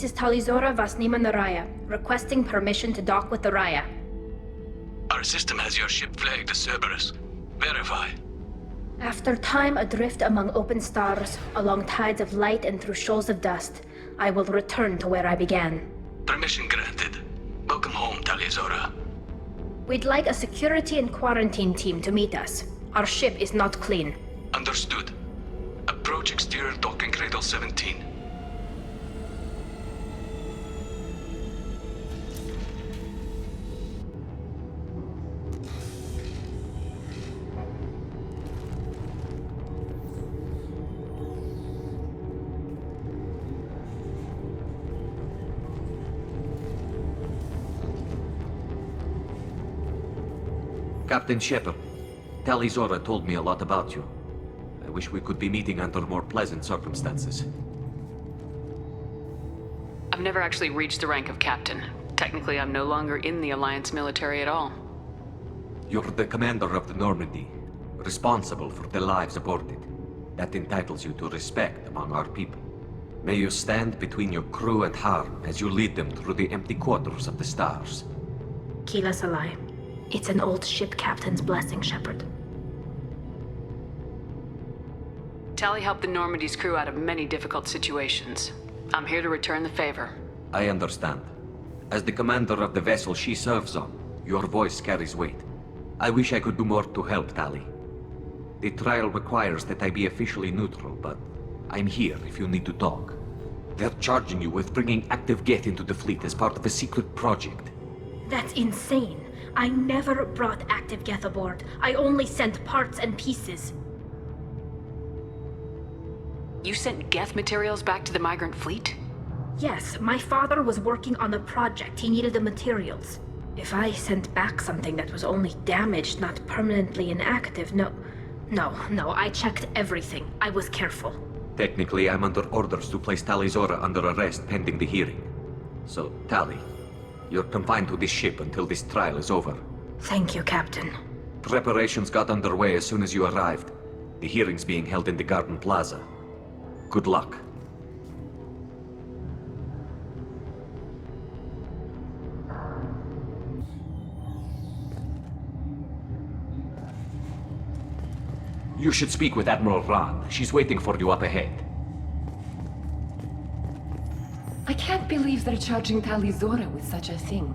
This is Tali'Zorah was niemand Raya, requesting permission to dock with the Raya. Our system has your ship flagged as Cerberus. Verify. After time adrift among open stars, along tides of light and through shoals of dust, I will return to where I began. Permission granted. Welcome home, Tali'Zorah. We'd like a security and quarantine team to meet us. Our ship is not clean. Understood. Approach exterior docking cradle 17. Captain Shepard, Tali'Zorah told me a lot about you. I wish we could be meeting under more pleasant circumstances. I've never actually reached the rank of captain. Technically, I'm no longer in the Alliance military at all. You're the commander of the Normandy, responsible for the lives aborted. That entitles you to respect among our people. May you stand between your crew and harm as you lead them through the empty quarters of the stars. Kila Salai. It's an old ship captain's blessing, Shepard. Tali helped the Normandy's crew out of many difficult situations. I'm here to return the favor. I understand. As the commander of the vessel she serves on, your voice carries weight. I wish I could do more to help, Tali. The trial requires that I be officially neutral, but I'm here if you need to talk. They're charging you with bringing active Geth into the fleet as part of a secret project. That's insane. I never brought active Geth aboard. I only sent parts and pieces. You sent Geth materials back to the migrant fleet? Yes, my father was working on a project. He needed the materials. If I sent back something that was only damaged, not permanently inactive, no, I checked everything. I was careful. Technically, I'm under orders to place Tali'Zorah under arrest pending the hearing. So, Tali, you're confined to this ship until this trial is over. Thank you, Captain. Preparations got underway as soon as you arrived. The hearing's being held in the Garden Plaza. Good luck. You should speak with Admiral Ran. She's waiting for you up ahead. I can't believe they're charging Tali'Zorah with such a thing.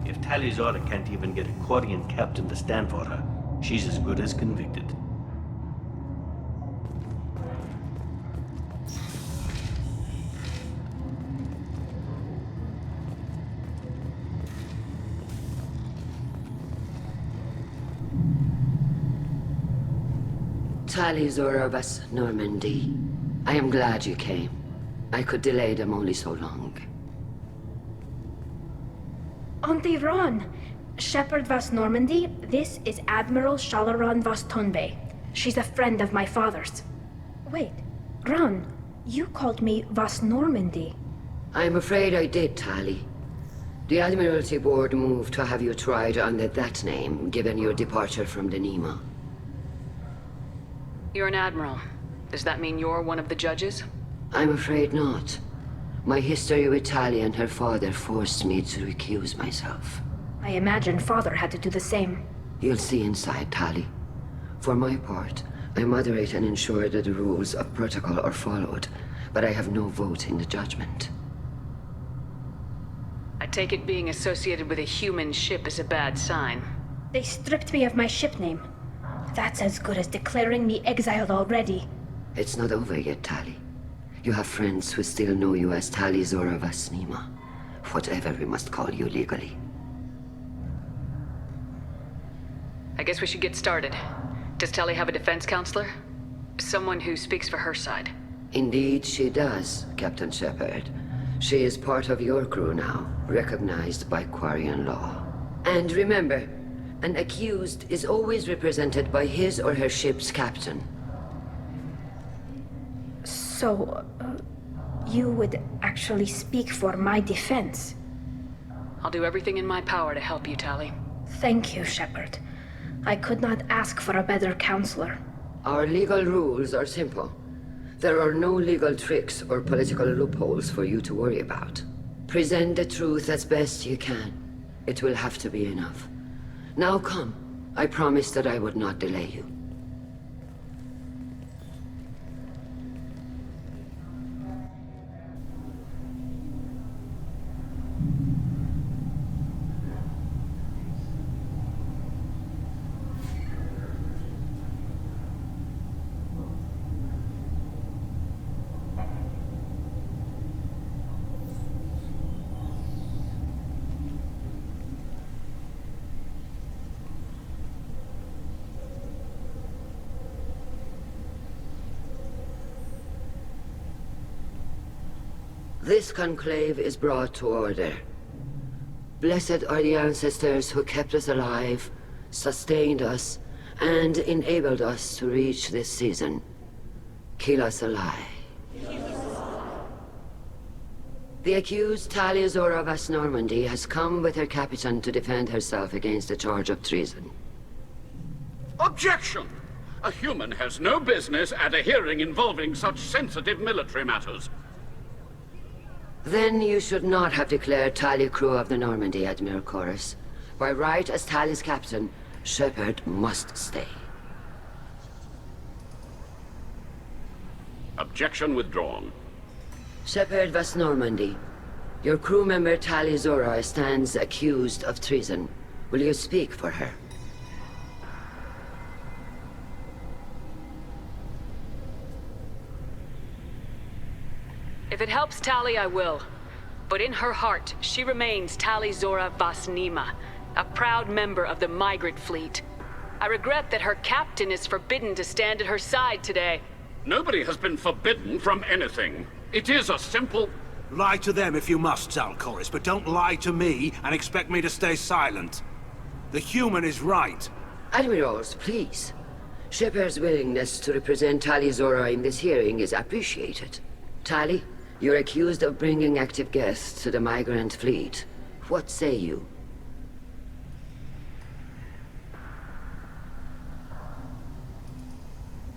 If Tali'Zorah can't even get a Quarian captain to stand for her, she's as good as convicted. Tali'Zorah was Normandy. I am glad you came. I could delay them only so long. Auntie Ron! Shepard was Normandy. This is Admiral Shalaran was Tonbe. She's a friend of my father's. Wait, Ron, you called me was Normandy. I'm afraid I did, Tali. The Admiralty Board moved to have you tried under that name, given your departure from the Nima. You're an admiral. Does that mean you're one of the judges? I'm afraid not. My history with Tali and her father forced me to recuse myself. I imagine father had to do the same. You'll see inside, Tali. For my part, I moderate and ensure that the rules of protocol are followed, but I have no vote in the judgment. I take it being associated with a human ship is a bad sign. They stripped me of my ship name. That's as good as declaring me exiled already. It's not over yet, Tali. You have friends who still know you as Tali'Zorah was Nima. Whatever we must call you legally. I guess we should get started. Does Tali have a defense counselor? Someone who speaks for her side. Indeed she does, Captain Shepard. She is part of your crew now, recognized by Quarian law. And remember, an accused is always represented by his or her ship's captain. So, you would actually speak for my defense? I'll do everything in my power to help you, Tali. Thank you, Shepard. I could not ask for a better counselor. Our legal rules are simple. There are no legal tricks or political loopholes for you to worry about. Present the truth as best you can. It will have to be enough. Now come. I promised that I would not delay you. This conclave is brought to order. Blessed are the ancestors who kept us alive, sustained us, and enabled us to reach this season. Keep us alive. The accused Tali'Zorah of Normandy has come with her captain to defend herself against a charge of treason. Objection! A human has no business at a hearing involving such sensitive military matters. Then you should not have declared Tali crew of the Normandy, Admiral Chorus. By right as Tali's captain, Shepard must stay. Objection withdrawn. Shepard was Normandy. Your crew member Tali'Zorah stands accused of treason. Will you speak for her? If it helps Tali, I will. But in her heart, she remains Tali'Zorah Vasnima, a proud member of the migrant fleet. I regret that her captain is forbidden to stand at her side today. Nobody has been forbidden from anything. It is a simple... Lie to them if you must, Zal'Koris, but don't lie to me and expect me to stay silent. The human is right. Admirals, please. Shepard's willingness to represent Tali'Zorah in this hearing is appreciated. Tali, you're accused of bringing active guests to the migrant fleet. What say you?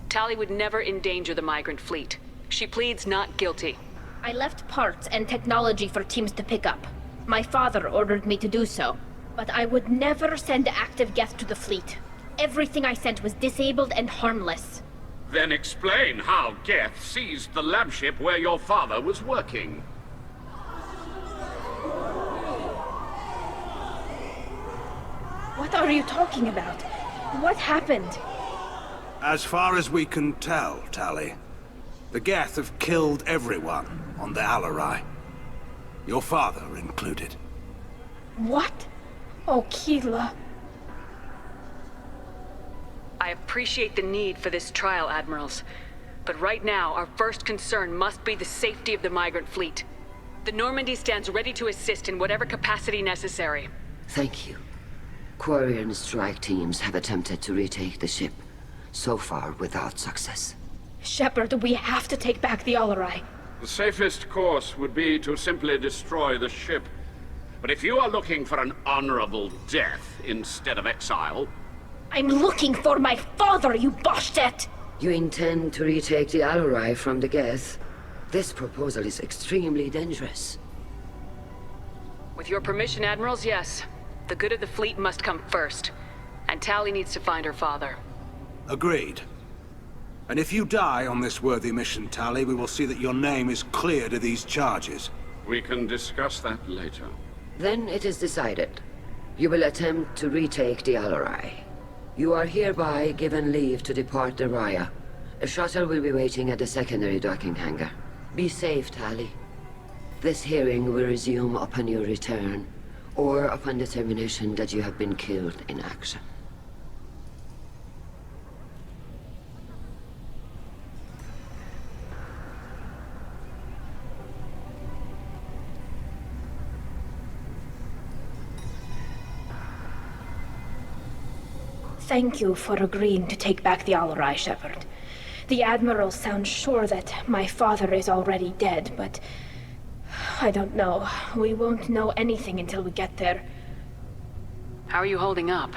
Tali would never endanger the migrant fleet. She pleads not guilty. I left parts and technology for teams to pick up. My father ordered me to do so. But I would never send active guests to the fleet. Everything I sent was disabled and harmless. Then explain how Geth seized the lab ship where your father was working. What are you talking about? What happened? As far as we can tell, Tali, the Geth have killed everyone on the Alarai. Your father included. What? Oh, Keela. I appreciate the need for this trial, Admirals. But right now, our first concern must be the safety of the migrant fleet. The Normandy stands ready to assist in whatever capacity necessary. Thank you. Quarian strike teams have attempted to retake the ship, so far without success. Shepard, we have to take back the Alarai. The safest course would be to simply destroy the ship. But if you are looking for an honorable death instead of exile... I'm looking for my father, you bastet! You intend to retake the Alarai from the Geth? This proposal is extremely dangerous. With your permission, Admirals, yes. The good of the fleet must come first. And Tali needs to find her father. Agreed. And if you die on this worthy mission, Tali, we will see that your name is cleared of these charges. We can discuss that later. Then it is decided. You will attempt to retake the Alarai. You are hereby given leave to depart the Raya. A shuttle will be waiting at the secondary docking hangar. Be safe, Tali. This hearing will resume upon your return, or upon determination that you have been killed in action. Thank you for agreeing to take back the Alarai, Shepard. The Admiral sounds sure that my father is already dead, but... I don't know. We won't know anything until we get there. How are you holding up?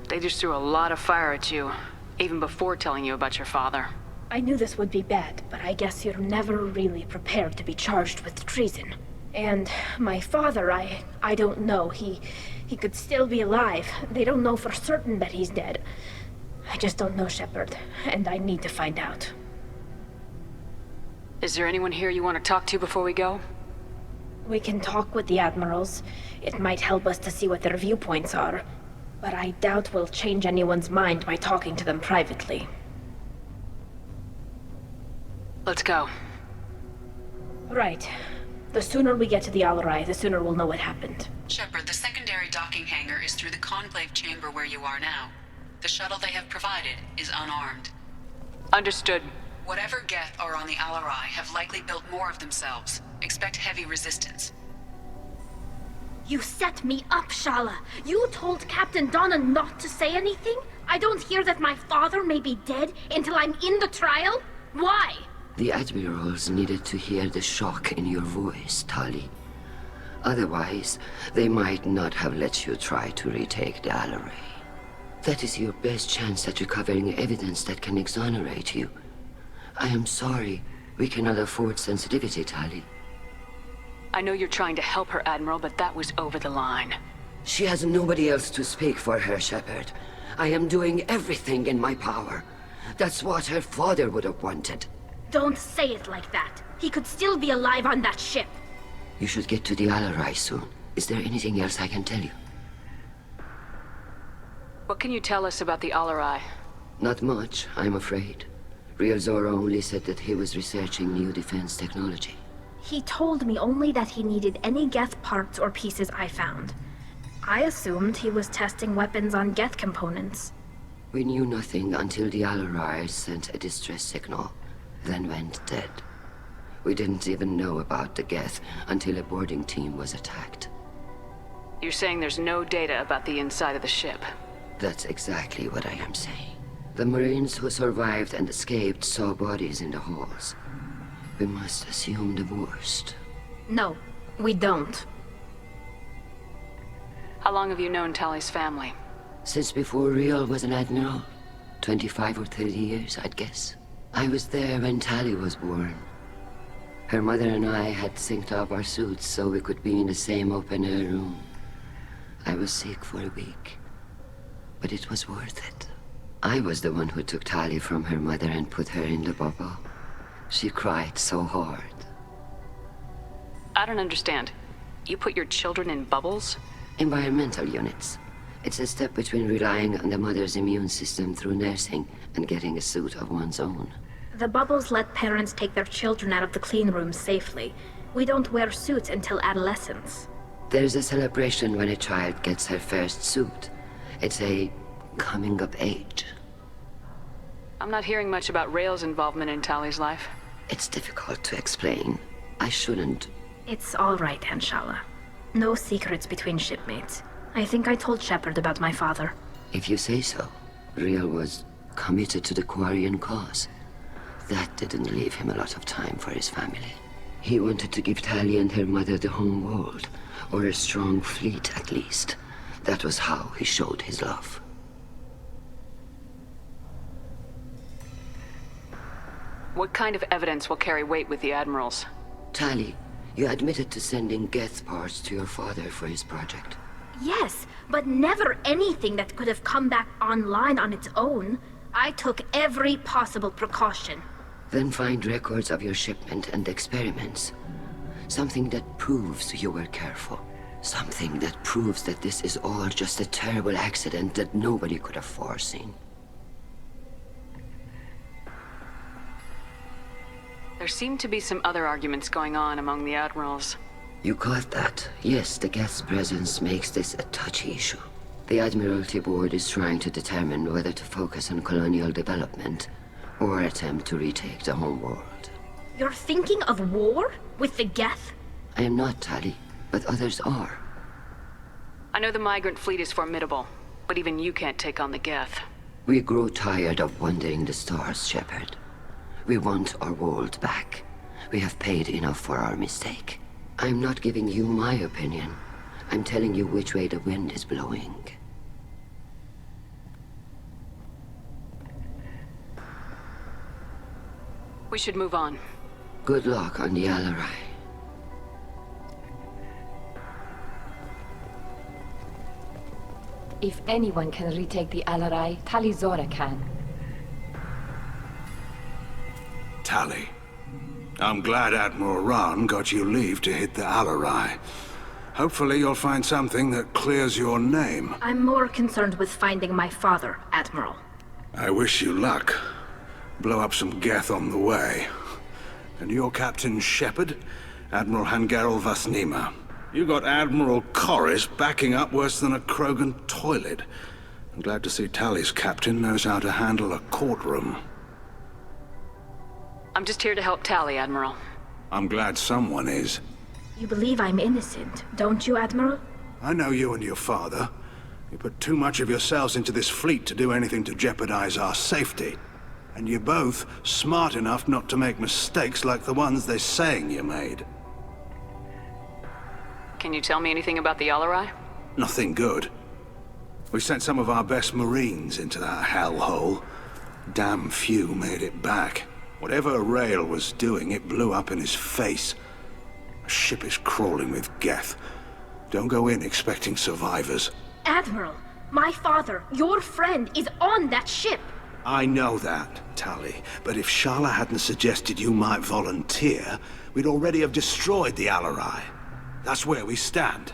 They just threw a lot of fire at you, even before telling you about your father. I knew this would be bad, but I guess you're never really prepared to be charged with treason. And my father, I don't know. He could still be alive. They don't know for certain that he's dead. I just don't know, Shepard, and I need to find out. Is there anyone here you want to talk to before we go? We can talk with the admirals. It might help us to see what their viewpoints are. But I doubt we'll change anyone's mind by talking to them privately. Let's go. Right. The sooner we get to the Alarai, the sooner we'll know what happened. Shepard, the secondary docking hangar is through the conclave chamber where you are now. The shuttle they have provided is unarmed. Understood. Whatever Geth are on the Alarai have likely built more of themselves. Expect heavy resistance. You set me up, Shala. You told Captain Donna not to say anything? I don't hear that my father may be dead until I'm in the trial? Why? The admirals needed to hear the shock in your voice, Tali. Otherwise, they might not have let you try to retake the Alarai. That is your best chance at recovering evidence that can exonerate you. I am sorry. We cannot afford sensitivity, Tali. I know you're trying to help her, Admiral, but that was over the line. She has nobody else to speak for her, Shepard. I am doing everything in my power. That's what her father would have wanted. Don't say it like that. He could still be alive on that ship. You should get to the Alarai soon. Is there anything else I can tell you? What can you tell us about the Alarai? Not much, I'm afraid. Real Zora only said that he was researching new defense technology. He told me only that he needed any Geth parts or pieces I found. I assumed he was testing weapons on Geth components. We knew nothing until the Alarai sent a distress signal, then went dead. We didn't even know about the Geth until a boarding team was attacked. You're saying there's no data about the inside of the ship? That's exactly what I am saying. The Marines who survived and escaped saw bodies in the halls. We must assume the worst. No, we don't. How long have you known Tali's family? Since before Real was an admiral. 25 or 30 years, I'd guess. I was there when Tali was born. Her mother and I had synced up our suits so we could be in the same open-air room. I was sick for a week, but it was worth it. I was the one who took Tali from her mother and put her in the bubble. She cried so hard. I don't understand. You put your children in bubbles? Environmental units. It's a step between relying on the mother's immune system through nursing and getting a suit of one's own. The bubbles let parents take their children out of the clean rooms safely. We don't wear suits until adolescence. There's a celebration when a child gets her first suit. It's a coming of age. I'm not hearing much about Rael's involvement in Tali's life. It's difficult to explain. I shouldn't. It's all right, Anshala. No secrets between shipmates. I think I told Shepard about my father. If you say so. Rael was committed to the Quarian cause. That didn't leave him a lot of time for his family. He wanted to give Tali and her mother the home world, or a strong fleet at least. That was how he showed his love. What kind of evidence will carry weight with the admirals? Tali, you admitted to sending Geth parts to your father for his project. Yes, but never anything that could have come back online on its own. I took every possible precaution. Then find records of your shipment and experiments. Something that proves you were careful. Something that proves that this is all just a terrible accident that nobody could have foreseen. There seem to be some other arguments going on among the admirals. You caught that? Yes, the Geth's presence makes this a touchy issue. The Admiralty Board is trying to determine whether to focus on colonial development or attempt to retake the home world. You're thinking of war? With the Geth? I am not, Tali, but others are. I know the migrant fleet is formidable, but even you can't take on the Geth. We grow tired of wandering the stars, Shepard. We want our world back. We have paid enough for our mistake. I'm not giving you my opinion. I'm telling you which way the wind is blowing. We should move on. Good luck on the Alarai. If anyone can retake the Alarai, Tali'Zorah can. Tali, I'm glad Admiral Ran got you leave to hit the Alarai. Hopefully you'll find something that clears your name. I'm more concerned with finding my father, Admiral. I wish you luck. Blow up some Geth on the way. And your Captain Shepard, Admiral Hangarel Vasnima. You got Admiral Corris backing up worse than a Krogan toilet. I'm glad to see Tali's captain knows how to handle a courtroom. I'm just here to help Tali, Admiral. I'm glad someone is. You believe I'm innocent, don't you, Admiral? I know you and your father. You put too much of yourselves into this fleet to do anything to jeopardize our safety. And you're both smart enough not to make mistakes like the ones they're saying you made. Can you tell me anything about the Alarai? Nothing good. We sent some of our best Marines into that hellhole. Damn few made it back. Whatever Rail was doing, it blew up in his face. A ship is crawling with Geth. Don't go in expecting survivors. Admiral, my father, your friend, is on that ship. I know that, Tali, but if Shala hadn't suggested you might volunteer, we'd already have destroyed the Alarai. That's where we stand.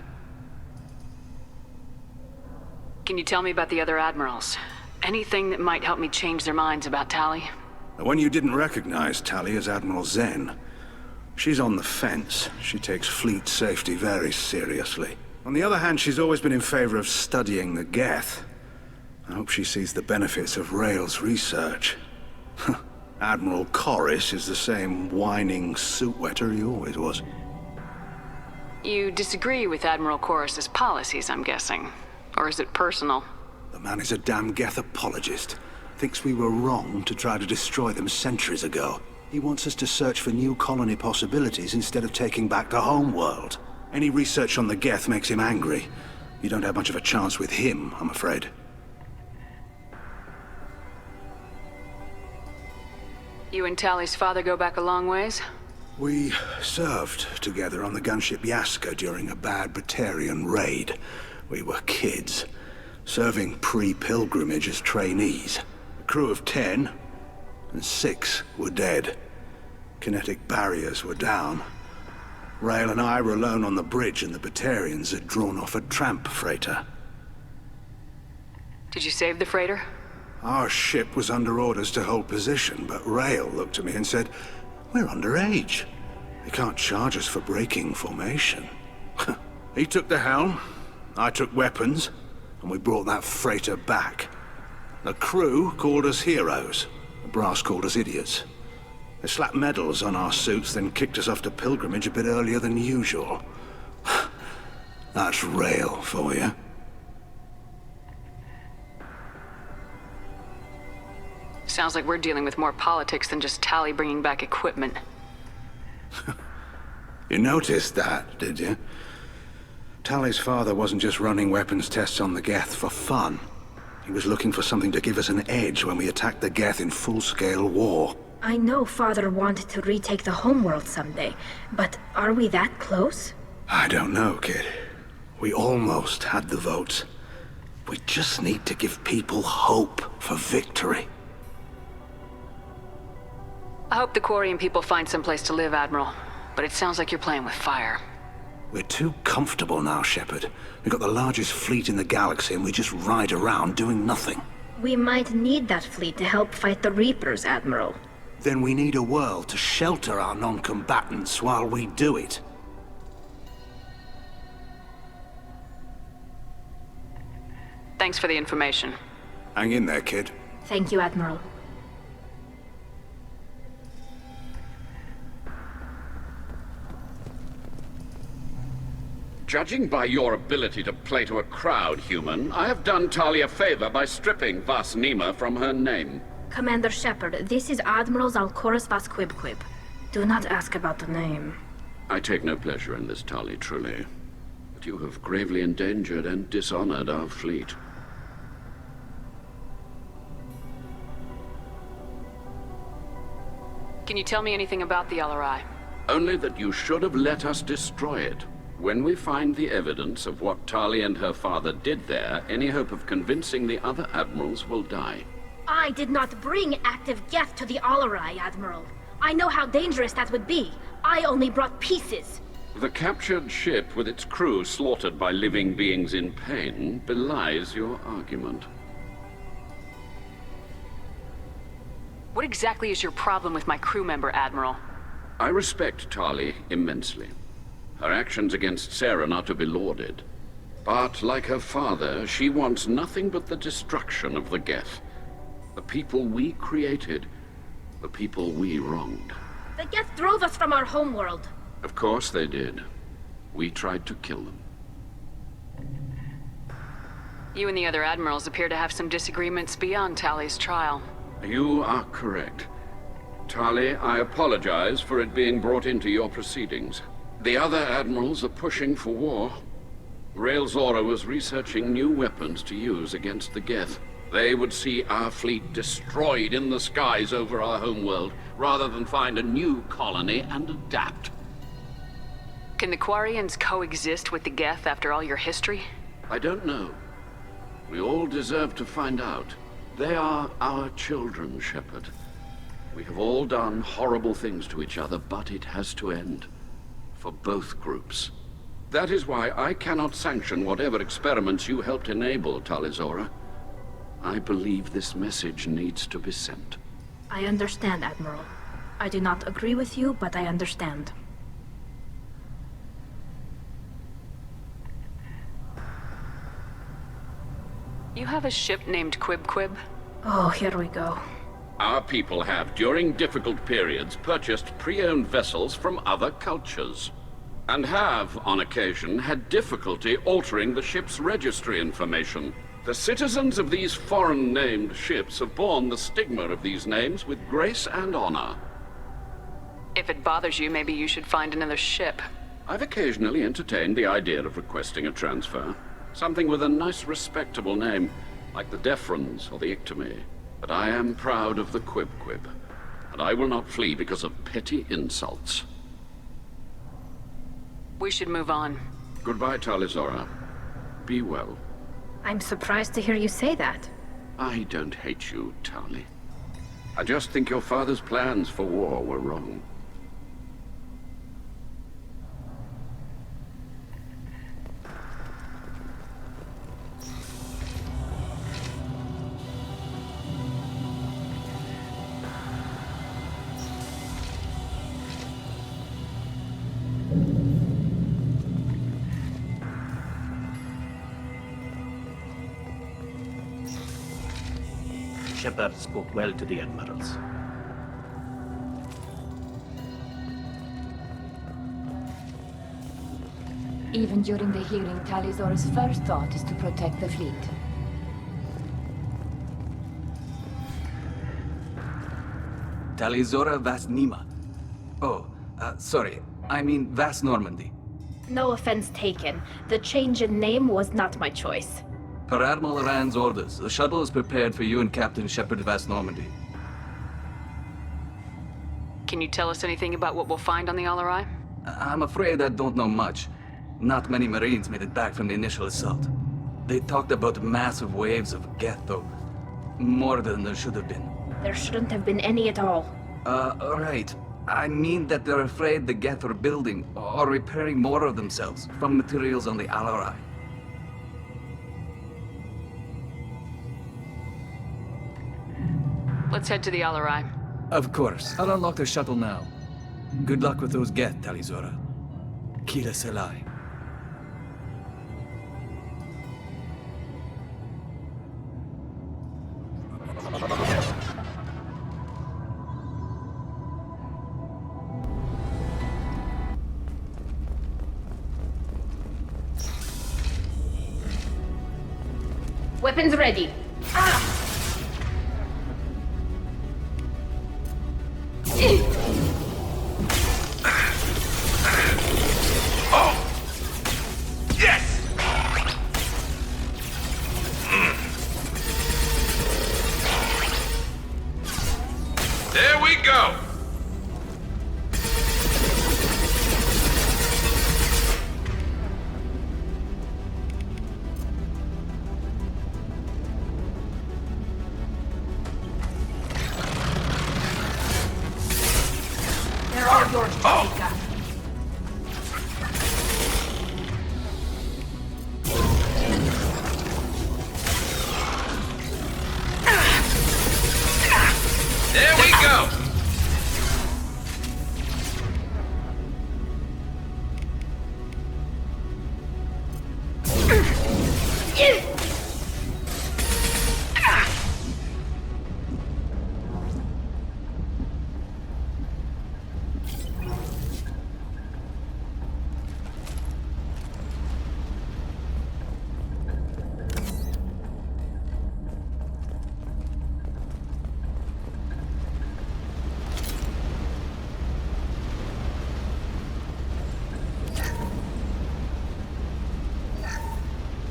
Can you tell me about the other admirals? Anything that might help me change their minds about Tali? The one you didn't recognize, Tali, is Admiral Zen. She's on the fence. She takes fleet safety very seriously. On the other hand, she's always been in favor of studying the Geth. I hope she sees the benefits of Rail's research. Admiral Corris is the same whining suit-wetter he always was. You disagree with Admiral Corris's policies, I'm guessing. Or is it personal? The man is a damn Geth apologist. Thinks we were wrong to try to destroy them centuries ago. He wants us to search for new colony possibilities instead of taking back the home world. Any research on the Geth makes him angry. You don't have much of a chance with him, I'm afraid. You and Tali's father go back a long ways? We served together on the gunship Yaska during a bad Batarian raid. We were kids, serving pre-pilgrimage as trainees. A crew of 10, and 6 were dead. Kinetic barriers were down. Rail and I were alone on the bridge, and the Batarians had drawn off a tramp freighter. Did you save the freighter? Our ship was under orders to hold position, but Rail looked at me and said, "We're underage. They can't charge us for breaking formation." He took the helm, I took weapons, and we brought that freighter back. The crew called us heroes. The brass called us idiots. They slapped medals on our suits, then kicked us off to pilgrimage a bit earlier than usual. That's Rail for you. Sounds like we're dealing with more politics than just Tali bringing back equipment. You noticed that, did you? Tali's father wasn't just running weapons tests on the Geth for fun. He was looking for something to give us an edge when we attacked the Geth in full-scale war. I know Father wanted to retake the homeworld someday, but are we that close? I don't know, kid. We almost had the votes. We just need to give people hope for victory. I hope the Quarian people find someplace to live, Admiral. But it sounds like you're playing with fire. We're too comfortable now, Shepard. We've got the largest fleet in the galaxy and we just ride around doing nothing. We might need that fleet to help fight the Reapers, Admiral. Then we need a world to shelter our non-combatants while we do it. Thanks for the information. Hang in there, kid. Thank you, Admiral. Judging by your ability to play to a crowd, human, I have done Tali a favor by stripping Vasnima from her name. Commander Shepard, this is Admiral Zalkoris Vasquibquib. Do not ask about the name. I take no pleasure in this, Tali, truly. But you have gravely endangered and dishonored our fleet. Can you tell me anything about the LRI? Only that you should have let us destroy it. When we find the evidence of what Tali and her father did there, any hope of convincing the other admirals will die. I did not bring active Geth to the Alarai, Admiral. I know how dangerous that would be. I only brought pieces. The captured ship with its crew slaughtered by living beings in pain belies your argument. What exactly is your problem with my crew member, Admiral? I respect Tali immensely. Her actions against Saren are to be lauded. But, like her father, she wants nothing but the destruction of the Geth. The people we created. The people we wronged. The Geth drove us from our homeworld. Of course they did. We tried to kill them. You and the other admirals appear to have some disagreements beyond Tali's trial. You are correct. Tali, I apologize for it being brought into your proceedings. The other admirals are pushing for war. Rael'Zorah was researching new weapons to use against the Geth. They would see our fleet destroyed in the skies over our homeworld, rather than find a new colony and adapt. Can the Quarians coexist with the Geth after all your history? I don't know. We all deserve to find out. They are our children, Shepard. We have all done horrible things to each other, but it has to end. For both groups. That is why I cannot sanction whatever experiments you helped enable, Tali'Zorah. I believe this message needs to be sent. I understand, Admiral. I do not agree with you, but I understand. You have a ship named Quib? Oh, here we go. Our people have, during difficult periods, purchased pre-owned vessels from other cultures. And have, on occasion, had difficulty altering the ship's registry information. The citizens of these foreign-named ships have borne the stigma of these names with grace and honor. If it bothers you, maybe you should find another ship. I've occasionally entertained the idea of requesting a transfer. Something with a nice, respectable name, like the Defrons or the Ictomy. But I am proud of the Quib, and I will not flee because of petty insults. We should move on. Goodbye, Tali'Zorah. Be well. I'm surprised to hear you say that. I don't hate you, Tali. I just think your father's plans for war were wrong. Shepard spoke well to the admirals. Even during the hearing, Tali'Zorah's first thought is to protect the fleet. Tali'Zorah Vas Nima. Oh, sorry. I mean Vas Normandy. No offense taken. The change in name was not my choice. Per Admiral Rand's orders, the shuttle is prepared for you and Captain Shepard Vas Normandy. Can you tell us anything about what we'll find on the LRI? I'm afraid I don't know much. Not many Marines made it back from the initial assault. They talked about massive waves of Geth, though. More than there should have been. There shouldn't have been any at all. Right. I mean that they're afraid the Geth are building or repairing more of themselves from materials on the LRI. Let's head to the LRI. Of course. I'll unlock the shuttle now. Good luck with those Geth, Tali'Zorah. Kila Selai. Weapons ready. Ah! There we go! They're all yours, Jessica. There we go!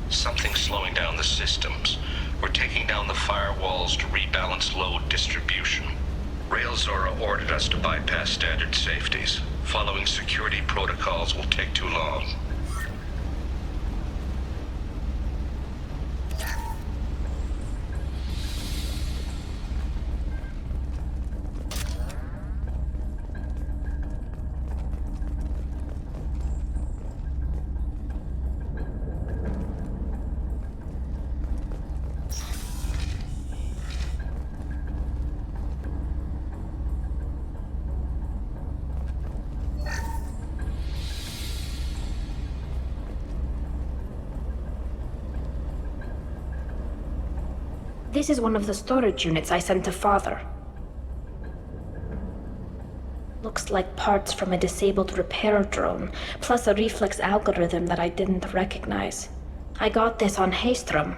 Something's slowing down the systems. We're taking down the firewalls to rebalance load distribution. Tali'Zorah ordered us to bypass standard safeties. Following security protocols will take too long. This is one of the storage units I sent to Father. Looks like parts from a disabled repair drone, plus a reflex algorithm that I didn't recognize. I got this on Haystrom.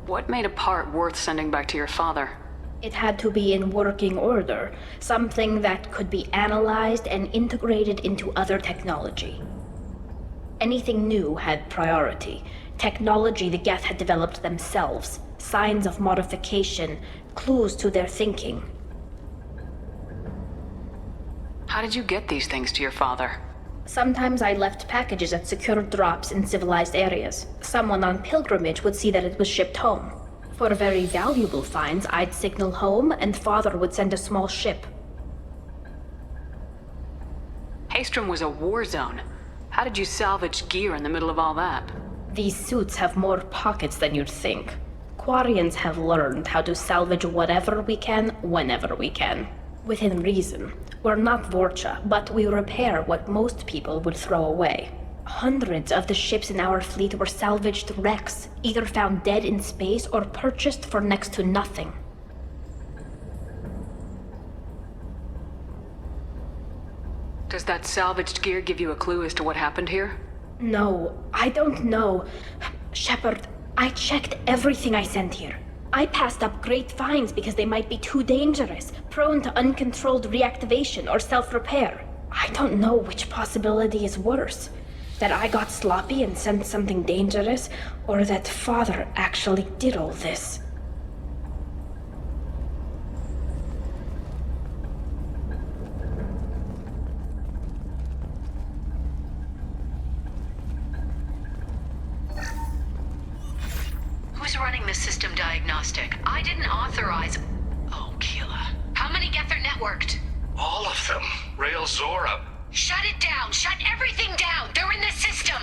What made a part worth sending back to your father? It had to be in working order, something that could be analyzed and integrated into other technology. Anything new had priority. Technology the Geth had developed themselves, signs of modification, clues to their thinking. How did you get these things to your father? Sometimes I left packages at secure drops in civilized areas. Someone on pilgrimage would see that it was shipped home. For very valuable finds, I'd signal home, and Father would send a small ship. Haystrom was a war zone. How did you salvage gear in the middle of all that? These suits have more pockets than you'd think. Quarians have learned how to salvage whatever we can, whenever we can. Within reason. We're not Vorcha, but we repair what most people would throw away. Hundreds of the ships in our fleet were salvaged wrecks, either found dead in space or purchased for next to nothing. Does that salvaged gear give you a clue as to what happened here? No, I don't know. Shepard, I checked everything I sent here. I passed up great finds because they might be too dangerous, prone to uncontrolled reactivation or self-repair. I don't know which possibility is worse. That I got sloppy and sent something dangerous, or that Father actually did all this. Who's running the system diagnostic? I didn't authorize... Oh, Keela. How many Geth are networked? All of them. Tali'Zorah. Shut it down! Shut everything down! They're in the system!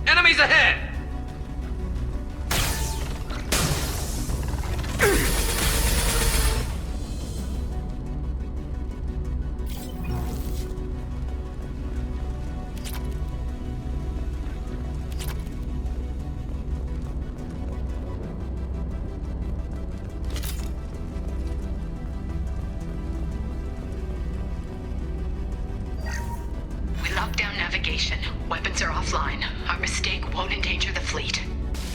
Enemies ahead! We locked down navigation navigation. Weapons are offline. Our mistake won't endanger the fleet.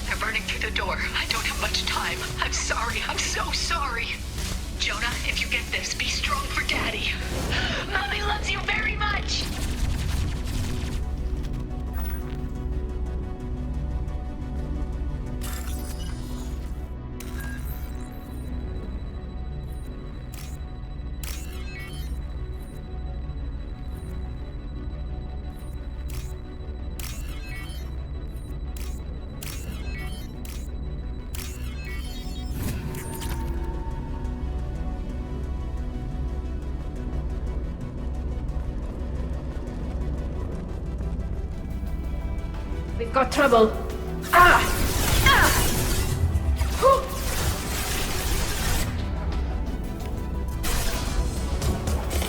They're burning through the door. I don't have much time. I'm sorry. I'm so sorry. Jonah, if you get this, be strong for Daddy. Mommy loves you very much! We've got trouble. Ah! Ah! Whew.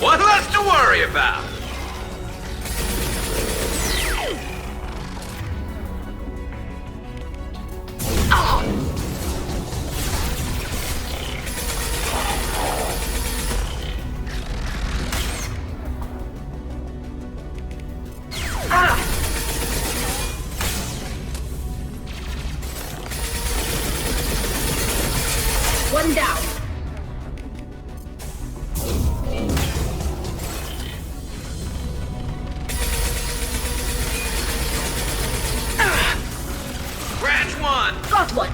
What less to worry about? One down. Scratch one! Got one.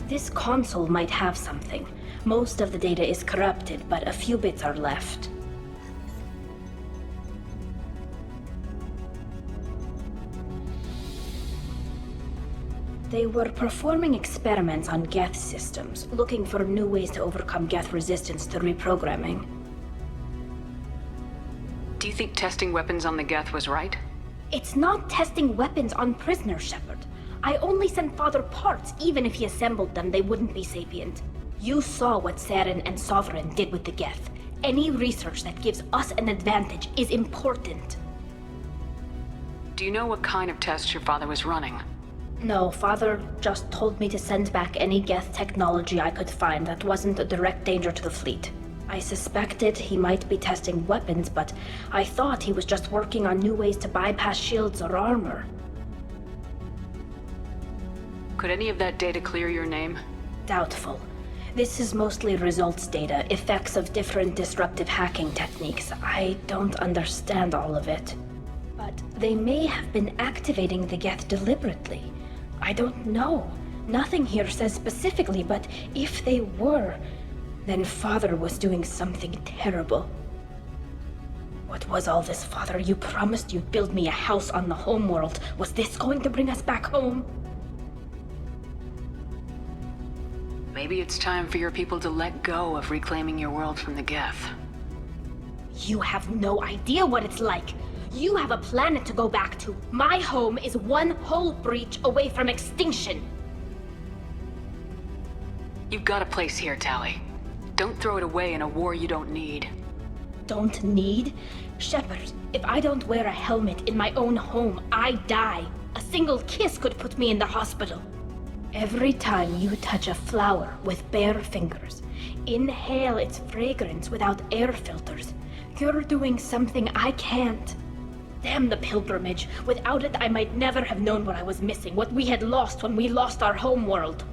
This console might have something. Most of the data is corrupted, but a few bits are left. They were performing experiments on Geth systems, looking for new ways to overcome Geth resistance to reprogramming. Do you think testing weapons on the Geth was right? It's not testing weapons on prisoners, Shepard. I only sent Father parts. Even if he assembled them, they wouldn't be sapient. You saw what Saren and Sovereign did with the Geth. Any research that gives us an advantage is important. Do you know what kind of tests your father was running? No, Father just told me to send back any Geth technology I could find that wasn't a direct danger to the fleet. I suspected he might be testing weapons, but I thought he was just working on new ways to bypass shields or armor. Could any of that data clear your name? Doubtful. This is mostly results data, effects of different disruptive hacking techniques. I don't understand all of it. But they may have been activating the Geth deliberately. I don't know. Nothing here says specifically, but if they were, then Father was doing something terrible. What was all this, Father? You promised you'd build me a house on the homeworld. Was this going to bring us back home? Maybe it's time for your people to let go of reclaiming your world from the Geth. You have no idea what it's like. You have a planet to go back to. My home is one hull breach away from extinction. You've got a place here, Tali. Don't throw it away in a war you don't need. Don't need? Shepard, if I don't wear a helmet in my own home, I die. A single kiss could put me in the hospital. Every time you touch a flower with bare fingers, inhale its fragrance without air filters, you're doing something I can't. Damn the pilgrimage. Without it, I might never have known what I was missing, what we had lost when we lost our home world.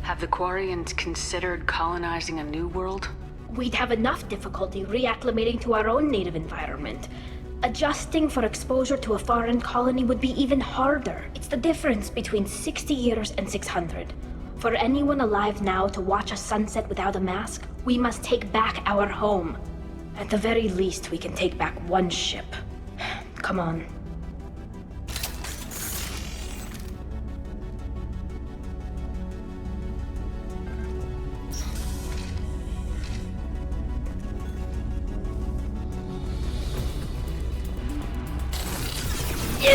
Have the Quarians considered colonizing a new world? We'd have enough difficulty reacclimating to our own native environment. Adjusting for exposure to a foreign colony would be even harder. It's the difference between 60 years and 600. For anyone alive now to watch a sunset without a mask, we must take back our home. At the very least, we can take back one ship. Come on.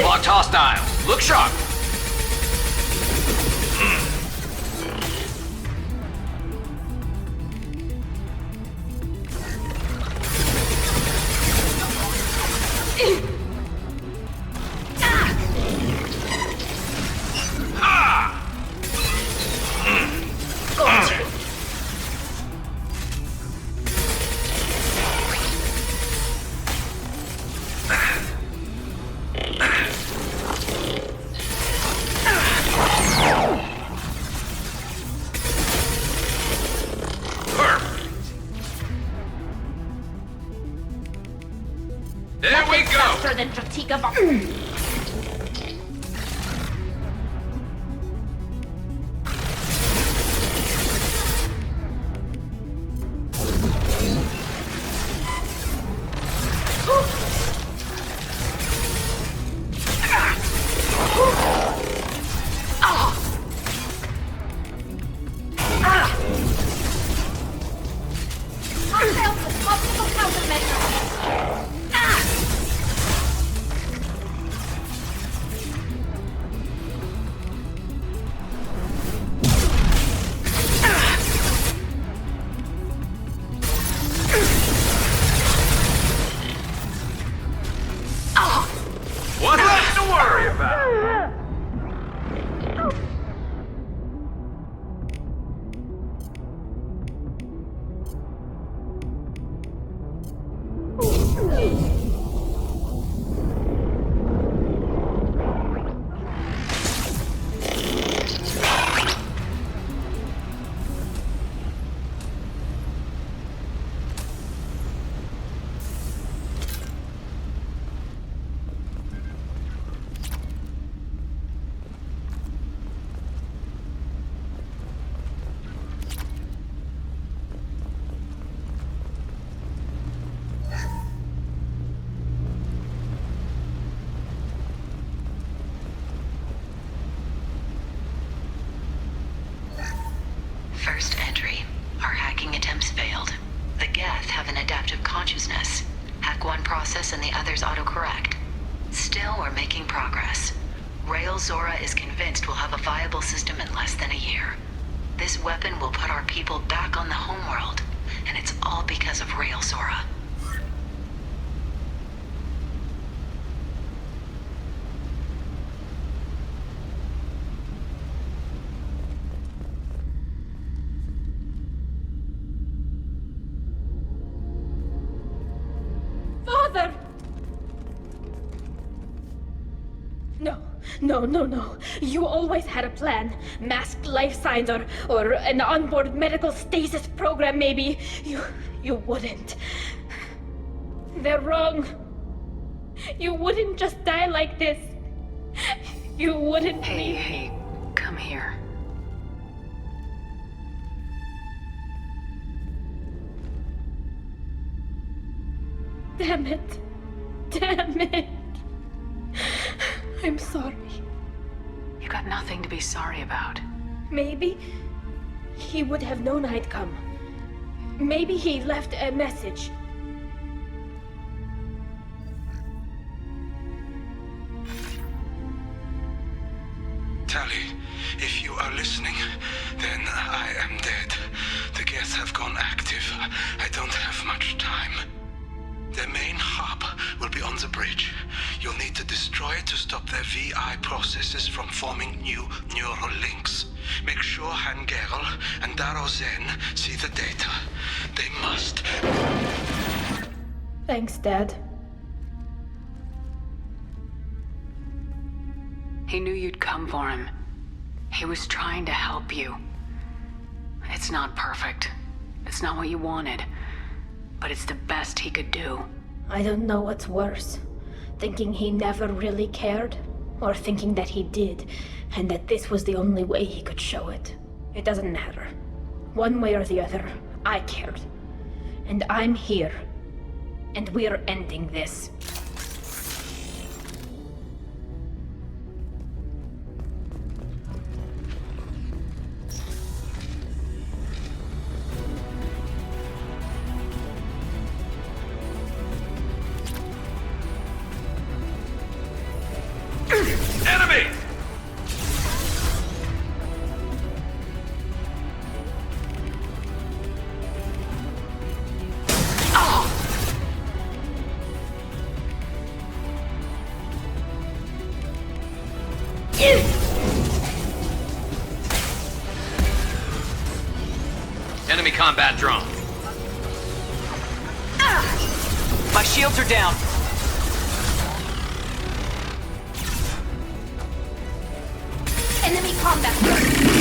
Locked hostile. Look sharp. There we go! Faster than Pratika First entry. Our hacking attempts failed. The Geth have an adaptive consciousness. Hack one process and the others autocorrect. Still, we're making progress. Zora is convinced we'll have a viable system in less than a year. This weapon will put our people back on the homeworld, and it's all because of Zora. No. You always had a plan. Masked life signs or an onboard medical stasis program, maybe. You wouldn't. They're wrong. You wouldn't just die like this. You wouldn't leave. Hey, come here. Damn it. I'm sorry. You got nothing to be sorry about. Maybe he would have known I'd come. Maybe he left a message. Tali, if you are listening, then I am dead. The Geth have gone active. I don't have much time. The main hub will be on the bridge. You'll need to destroy it to stop their VI processes from forming new neural links. Make sure Hangel and Daro Zen see the data. They must. Thanks, Dad. He knew you'd come for him. He was trying to help you. It's not perfect. It's not what you wanted. But it's the best he could do. I don't know what's worse. Thinking he never really cared, or thinking that he did, and that this was the only way he could show it. It doesn't matter. One way or the other, I cared. And I'm here. And we're ending this. Enemy! Enemy combat drone. My shields are down. Enemy combat.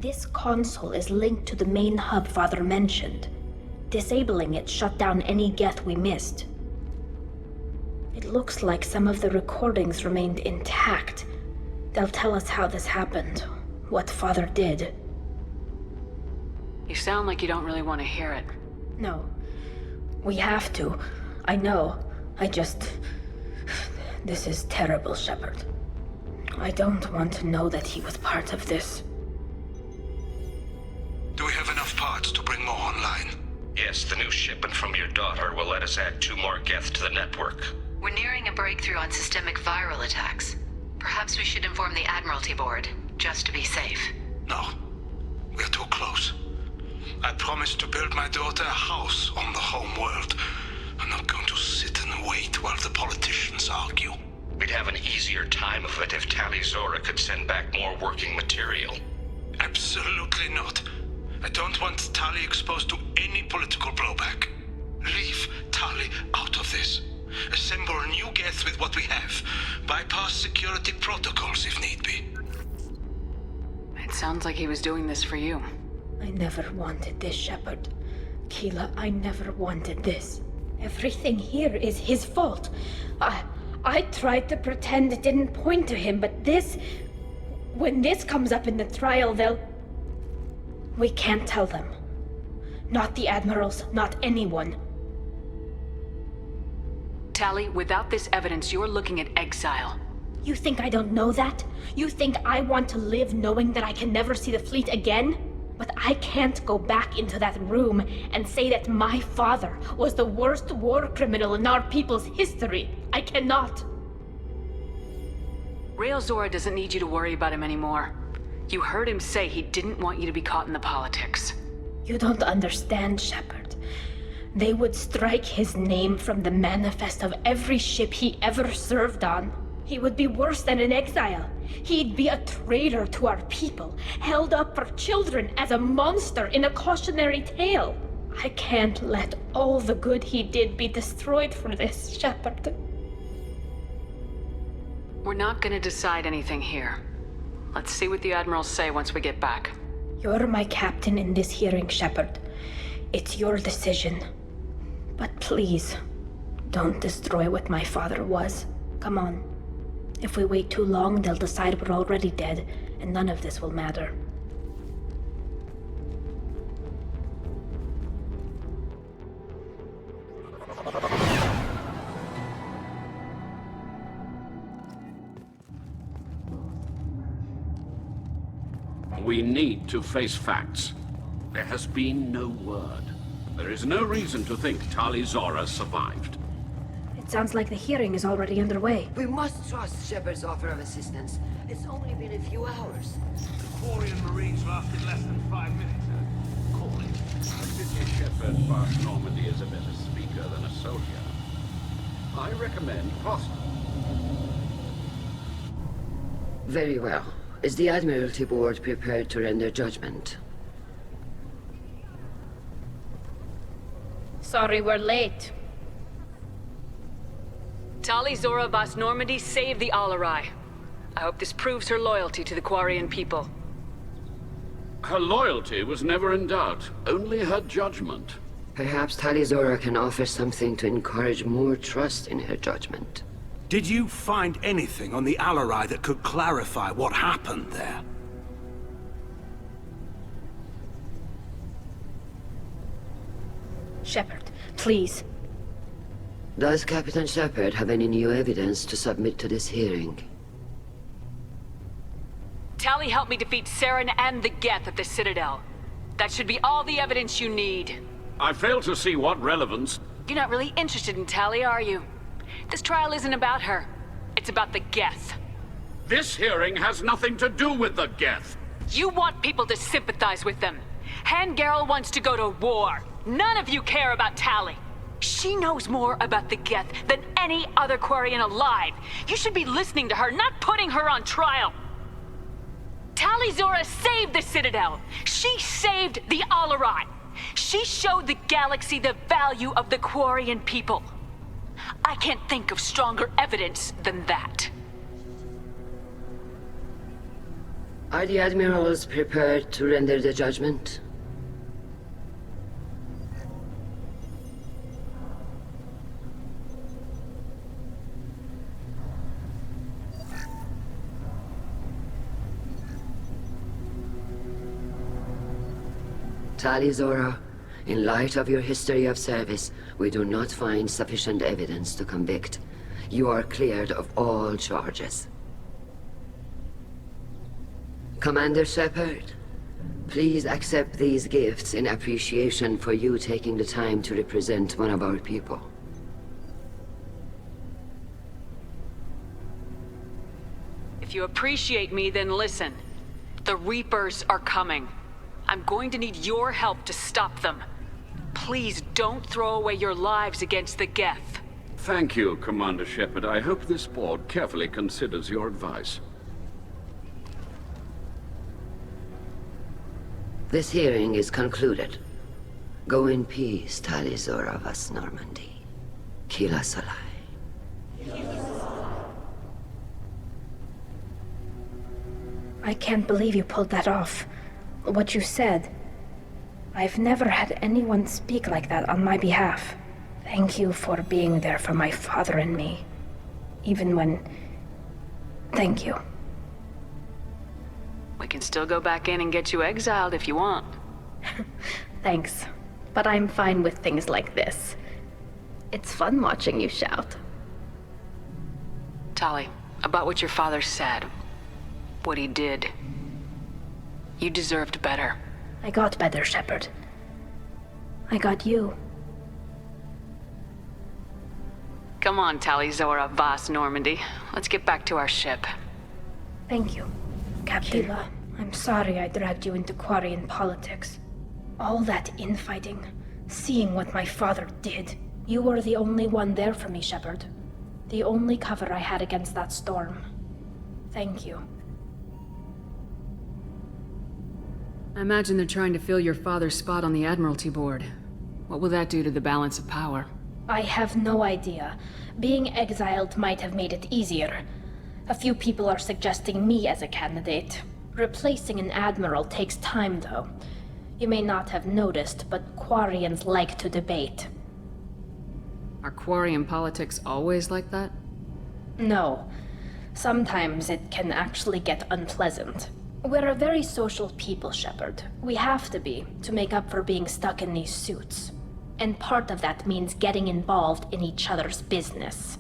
This console is linked to the main hub Father mentioned. Disabling it shut down any geth we missed. It looks like some of the recordings remained intact. They'll tell us how this happened, what Father did. You sound like you don't really want to hear it. No. We have to. I know. This is terrible, Shepard. I don't want to know that he was part of this. Do we have enough parts to bring more online? Yes, the new shipment from your daughter will let us add 2 more geth to the network. We're nearing a breakthrough on systemic viral attacks. Perhaps we should inform the Admiralty Board, just to be safe. No. We're too close. I promised to build my daughter a house on the home world. I'm not going to sit and wait while the politicians argue. We'd have an easier time of it if Tali'Zorah could send back more working material. Absolutely not. I don't want Tali exposed to any political blowback. Leave Tali out of this. Assemble new geth with what we have. Bypass security protocols if need be. It sounds like he was doing this for you. I never wanted this, Shepard. Keela, I never wanted this. Everything here is his fault. I tried to pretend it didn't point to him, but this... When this comes up in the trial, they'll... We can't tell them. Not the admirals, not anyone. Tali, without this evidence, you're looking at exile. You think I don't know that? You think I want to live knowing that I can never see the fleet again? But I can't go back into that room and say that my father was the worst war criminal in our people's history. I cannot. Rael'Zorah doesn't need you to worry about him anymore. You heard him say he didn't want you to be caught in the politics. You don't understand, Shepard. They would strike his name from the manifest of every ship he ever served on. He would be worse than an exile. He'd be a traitor to our people, held up for children as a monster in a cautionary tale. I can't let all the good he did be destroyed for this, Shepard. We're not gonna decide anything here. Let's see what the admirals say once we get back. You're my captain in this hearing, Shepard. It's your decision. But please, don't destroy what my father was. Come on. If we wait too long, they'll decide we're already dead, and none of this will matter. We need to face facts. There has been no word. There is no reason to think Tali'Zorah survived. It sounds like the hearing is already underway. We must trust Shepard's offer of assistance. It's only been a few hours. The Quarian Marines lasted less than 5 minutes. Call it. I pity Shepard, but Normandy is a better speaker than a soldier. I recommend Foster. Very well. Is the Admiralty Board prepared to render judgment? Sorry we're late. Tali'Zorah Vas Normandy saved the Alarai. I hope this proves her loyalty to the Quarian people. Her loyalty was never in doubt, only her judgment. Perhaps Tali'Zorah can offer something to encourage more trust in her judgment. Did you find anything on the Alarai that could clarify what happened there? Shepard, please. Does Captain Shepard have any new evidence to submit to this hearing? Tali helped me defeat Saren and the Geth at the Citadel. That should be all the evidence you need. I fail to see what relevance... You're not really interested in Tali, are you? This trial isn't about her. It's about the Geth. This hearing has nothing to do with the Geth. You want people to sympathize with them. Hangarel wants to go to war. None of you care about Tali. She knows more about the Geth than any other Quarian alive. You should be listening to her, not putting her on trial. Tali'Zorah saved the Citadel. She saved the Alarai. She showed the galaxy the value of the Quarian people. I can't think of stronger evidence than that. Are the Admirals prepared to render the judgment? Tali'Zorah, in light of your history of service, we do not find sufficient evidence to convict. You are cleared of all charges. Commander Shepard, please accept these gifts in appreciation for you taking the time to represent one of our people. If you appreciate me, then listen. The Reapers are coming. I'm going to need your help to stop them. Please don't throw away your lives against the Geth. Thank you, Commander Shepard. I hope this board carefully considers your advice. This hearing is concluded. Go in peace, Tali'Zorah Vas Normandy. Kila Salai. I can't believe you pulled that off. What you said. I've never had anyone speak like that on my behalf. Thank you for being there for my father and me. Even when... Thank you. We can still go back in and get you exiled if you want. Thanks. But I'm fine with things like this. It's fun watching you shout. Tali, about what your father said. What he did. You deserved better. I got better, Shepard. I got you. Come on, Tali'Zorah Vas Normandy. Let's get back to our ship. Thank you, Captain. Kila, I'm sorry I dragged you into Quarian politics. All that infighting, seeing what my father did. You were the only one there for me, Shepard. The only cover I had against that storm. Thank you. I imagine they're trying to fill your father's spot on the Admiralty Board. What will that do to the balance of power? I have no idea. Being exiled might have made it easier. A few people are suggesting me as a candidate. Replacing an admiral takes time, though. You may not have noticed, but Quarians like to debate. Are Quarian politics always like that? No. Sometimes it can actually get unpleasant. We're a very social people, Shepard. We have to be, to make up for being stuck in these suits. And part of that means getting involved in each other's business.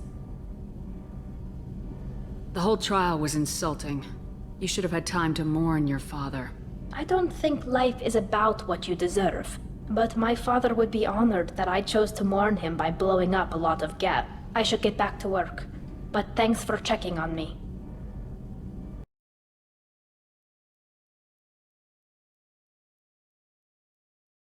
The whole trial was insulting. You should have had time to mourn your father. I don't think life is about what you deserve. But my father would be honored that I chose to mourn him by blowing up a lot of gas. I should get back to work. But thanks for checking on me.